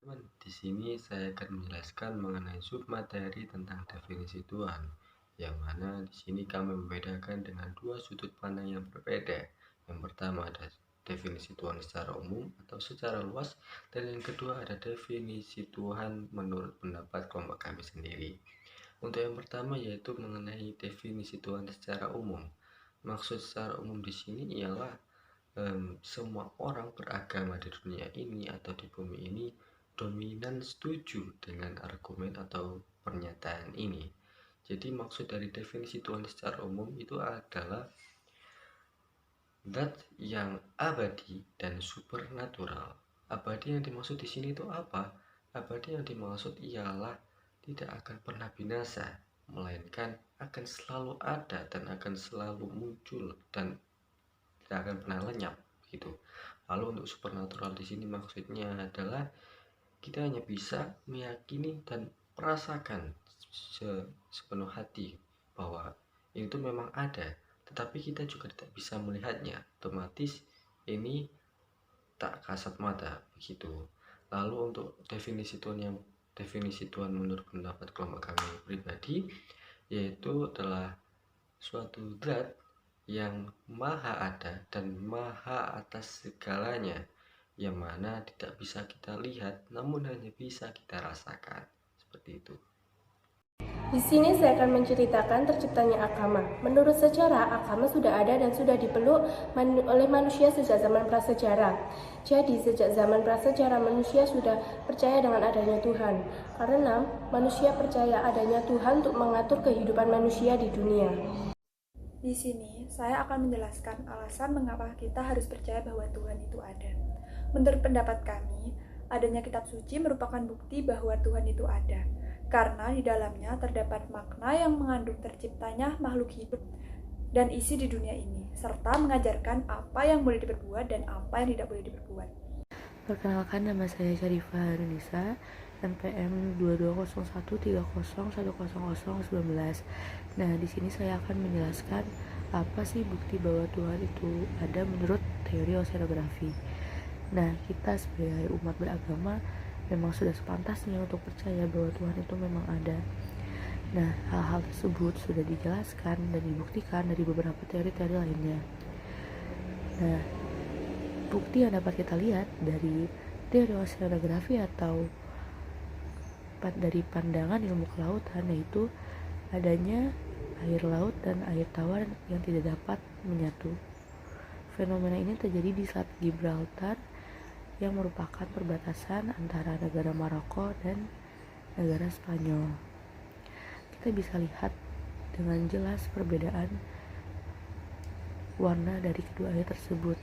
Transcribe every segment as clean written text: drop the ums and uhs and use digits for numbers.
Teman, di sini saya akan menjelaskan mengenai submateri tentang definisi Tuhan, yang mana di sini kami membedakan dengan dua sudut pandang yang berbeda. Yang pertama ada definisi Tuhan secara umum atau secara luas, dan yang kedua ada definisi Tuhan menurut pendapat kelompok kami sendiri. Untuk yang pertama yaitu mengenai definisi Tuhan secara umum. Maksud secara umum di sini ialah semua orang beragama di dunia ini atau di bumi ini dominan setuju dengan argumen atau pernyataan ini. Jadi maksud dari definisi Tuhan secara umum itu adalah zat yang abadi dan supernatural. Abadi yang dimaksud di sini itu apa? Abadi yang dimaksud ialah tidak akan pernah binasa, melainkan akan selalu ada dan akan selalu muncul dan tidak akan pernah lenyap gitu. Lalu untuk supernatural di sini maksudnya adalah kita hanya bisa meyakini dan merasakan sepenuh hati bahwa itu memang ada, tetapi kita juga tidak bisa melihatnya. Otomatis ini tak kasat mata begitu. Lalu untuk definisi Tuhan menurut pendapat kelompok kami pribadi yaitu adalah suatu zat yang maha ada dan maha atas segalanya, yang mana tidak bisa kita lihat namun hanya bisa kita rasakan. Seperti itu. Di sini saya akan menceritakan terciptanya agama. Menurut sejarah, agama sudah ada dan sudah dipeluk oleh manusia sejak zaman prasejarah. Jadi, sejak zaman prasejarah manusia sudah percaya dengan adanya Tuhan. Karena manusia percaya adanya Tuhan untuk mengatur kehidupan manusia di dunia. Di sini, saya akan menjelaskan alasan mengapa kita harus percaya bahwa Tuhan itu ada. Menurut pendapat kami, adanya kitab suci merupakan bukti bahwa Tuhan itu ada, karena di dalamnya terdapat makna yang mengandung terciptanya makhluk hidup dan isi di dunia ini, serta mengajarkan apa yang boleh diperbuat dan apa yang tidak boleh diperbuat. Perkenalkan, nama saya Syarifah Harunisa, NPM 220130100019. Nah, di sini saya akan menjelaskan apa sih bukti bahwa Tuhan itu ada menurut teori oseanografi. Nah, kita sebagai umat beragama memang sudah sepantasnya untuk percaya bahwa Tuhan itu memang ada. Nah, hal-hal tersebut sudah dijelaskan dan dibuktikan dari beberapa teori-teori lainnya. Nah, bukti yang dapat kita lihat dari teori oseanografi atau dari pandangan ilmu kelautan yaitu adanya air laut dan air tawar yang tidak dapat menyatu. Fenomena ini terjadi di Selat Gibraltar yang merupakan perbatasan antara negara Maroko dan negara Spanyol. Kita bisa lihat dengan jelas perbedaan warna dari kedua air tersebut.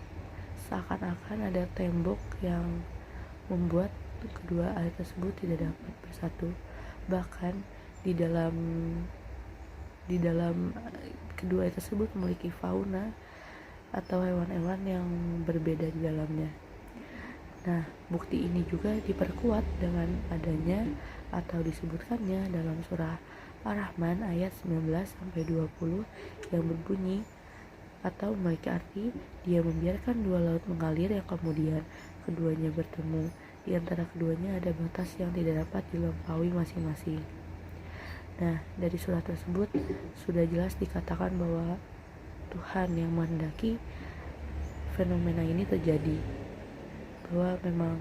Seakan-akan ada tembok yang membuat kedua air tersebut tidak dapat bersatu. Bahkan di dalam kedua air tersebut memiliki fauna atau hewan-hewan yang berbeda di dalamnya. Nah, bukti ini juga diperkuat dengan adanya atau disebutkannya dalam surah Ar-Rahman ayat 19-20 yang berbunyi atau memiliki arti, dia membiarkan dua laut mengalir yang kemudian keduanya bertemu. Di antara keduanya ada batas yang tidak dapat dilampaui masing-masing. Nah, dari surah tersebut sudah jelas dikatakan bahwa Tuhan yang menghendaki fenomena ini terjadi, bahwa memang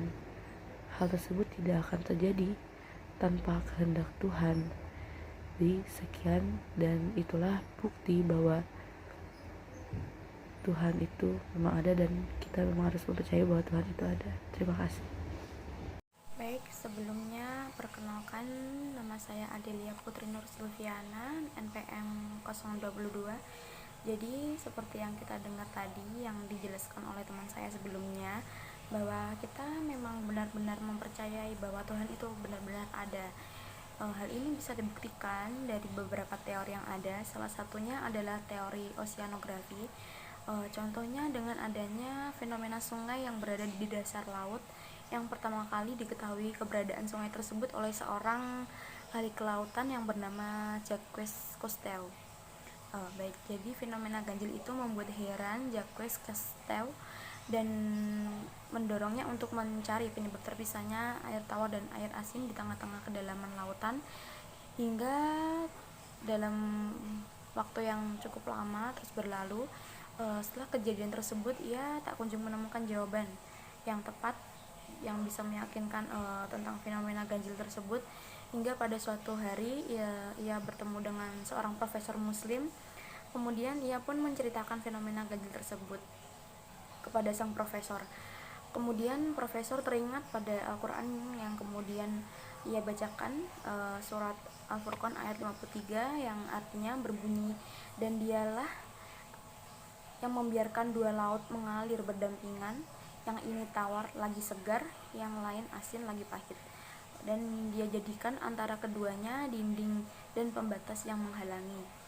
hal tersebut tidak akan terjadi tanpa kehendak Tuhan. Di sekian, dan itulah bukti bahwa Tuhan itu memang ada dan kita memang harus percaya bahwa Tuhan itu ada. Terima kasih. Baik, sebelumnya perkenalkan, nama saya Adelia Putri Nur Silviana, NPM 022. Jadi seperti yang kita dengar tadi yang dijelaskan oleh teman saya sebelumnya, bahwa kita memang benar-benar mempercayai bahwa Tuhan itu benar-benar ada. Hal ini bisa dibuktikan dari beberapa teori yang ada. Salah satunya adalah teori oseanografi. Contohnya dengan adanya fenomena sungai yang berada di dasar laut, yang pertama kali diketahui keberadaan sungai tersebut oleh seorang ahli kelautan yang bernama Jacques Cousteau. Baik, jadi fenomena ganjil itu membuat heran Jacques Cousteau, dan mendorongnya untuk mencari penyebab terpisahnya air tawar dan air asin di tengah-tengah kedalaman lautan, hingga dalam waktu yang cukup lama terus berlalu. Setelah kejadian tersebut, ia tak kunjung menemukan jawaban yang tepat yang bisa meyakinkan tentang fenomena ganjil tersebut, hingga pada suatu hari ia bertemu dengan seorang profesor muslim. Kemudian ia pun menceritakan fenomena ganjil tersebut kepada sang profesor. Kemudian profesor teringat pada Al-Quran yang kemudian ia bacakan, surat Al-Furqan ayat 53 yang artinya berbunyi, "Dan dialah yang membiarkan dua laut mengalir berdampingan, yang ini tawar lagi segar, yang lain asin lagi pahit. Dan dia jadikan antara keduanya dinding dan pembatas yang menghalangi."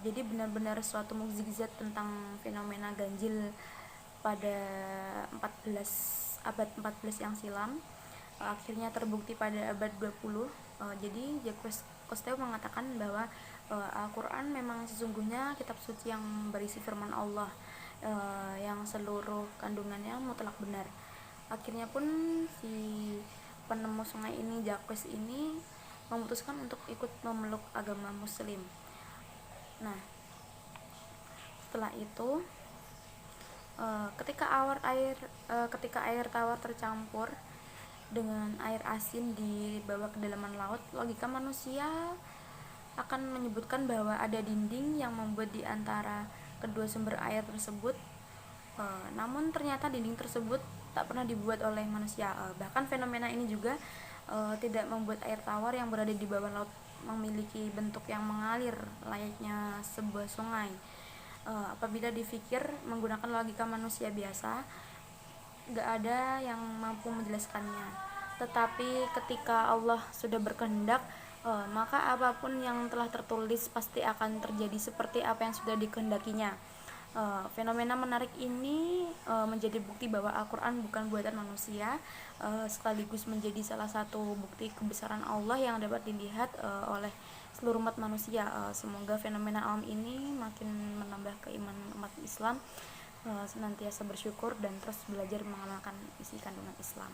Jadi benar-benar suatu mukjizat tentang fenomena ganjil pada abad 14 yang silam, akhirnya terbukti pada abad 20. Jadi Jacques Cousteau mengatakan bahwa Al-Quran memang sesungguhnya kitab suci yang berisi firman Allah, yang seluruh kandungannya mutlak benar. Akhirnya pun si penemu sungai ini, Jacques ini, memutuskan untuk ikut memeluk agama muslim. Nah, setelah itu ketika air tawar tercampur dengan air asin di bawah kedalaman laut, logika manusia akan menyebutkan bahwa ada dinding yang membuat di antara kedua sumber air tersebut. Namun ternyata dinding tersebut tak pernah dibuat oleh manusia. Bahkan fenomena ini juga tidak membuat air tawar yang berada di bawah laut memiliki bentuk yang mengalir layaknya sebuah sungai. Apabila dipikir menggunakan logika manusia biasa, gak ada yang mampu menjelaskannya. Tetapi ketika Allah sudah berkehendak, maka apapun yang telah tertulis pasti akan terjadi seperti apa yang sudah dikehendakinya. Fenomena menarik ini menjadi bukti bahwa Al-Quran bukan buatan manusia, sekaligus menjadi salah satu bukti kebesaran Allah yang dapat dilihat oleh seluruh umat manusia. Semoga fenomena alam ini makin menambah keimanan umat Islam, senantiasa bersyukur dan terus belajar mengamalkan isi kandungan Islam.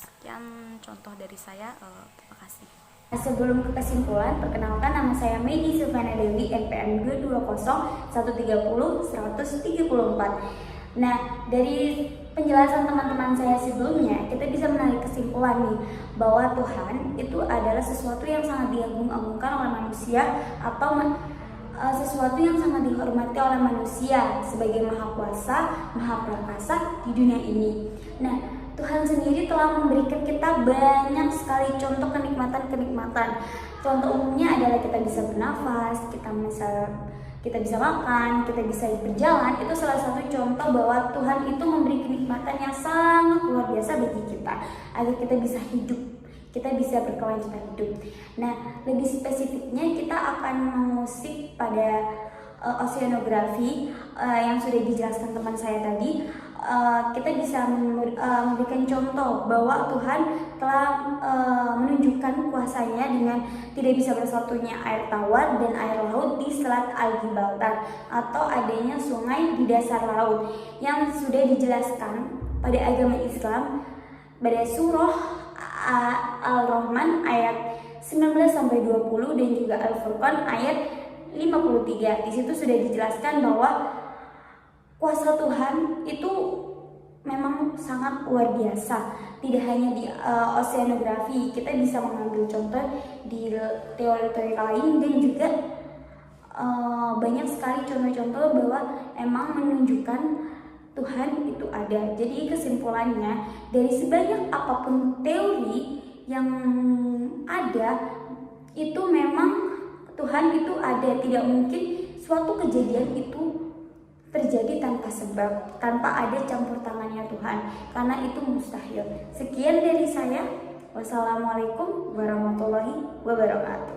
Sekian contoh dari saya, terima kasih. Sebelum ke kesimpulan, perkenalkan nama saya Megi Silvana Dewi, NPM 220-130-134. Nah, dari penjelasan teman-teman saya sebelumnya, kita bisa menarik kesimpulan nih, bahwa Tuhan itu adalah sesuatu yang sangat diagung-agungkan oleh manusia, atau sesuatu yang sangat dihormati oleh manusia sebagai Maha Kuasa, Maha Prakasa di dunia ini. Nah, Tuhan sendiri telah memberikan kita banyak sekali contoh kenikmatan-kenikmatan. Contoh umumnya adalah kita bisa bernafas, kita bisa makan, kita bisa berjalan. Itu salah satu contoh bahwa Tuhan itu memberi kenikmatan yang sangat luar biasa bagi kita, agar kita bisa hidup, kita bisa berkelanjutan hidup. Nah, lebih spesifiknya kita akan mengusik pada oceanografi yang sudah dijelaskan teman saya tadi. Kita bisa memberikan contoh bahwa Tuhan telah menunjukkan kuasanya dengan tidak bisa bersatunya air tawar dan air laut di Selat Al-Gibraltar, atau adanya sungai di dasar laut, yang sudah dijelaskan pada agama Islam pada surah Al-Rahman ayat 19-20 dan juga Al-Furqan ayat 53. Di situ sudah dijelaskan bahwa kuasa Tuhan itu memang sangat luar biasa. Tidak hanya di oceanografi, kita bisa mengambil contoh di teori-teori lain, dan juga banyak sekali contoh-contoh bahwa emang menunjukkan Tuhan itu ada. Jadi kesimpulannya, dari sebanyak apapun teori yang ada, itu memang Tuhan itu ada. Tidak mungkin suatu kejadian itu terjadi tanpa sebab, tanpa ada campur tangannya Tuhan, karena itu mustahil. Sekian dari saya. Wassalamualaikum warahmatullahi wabarakatuh.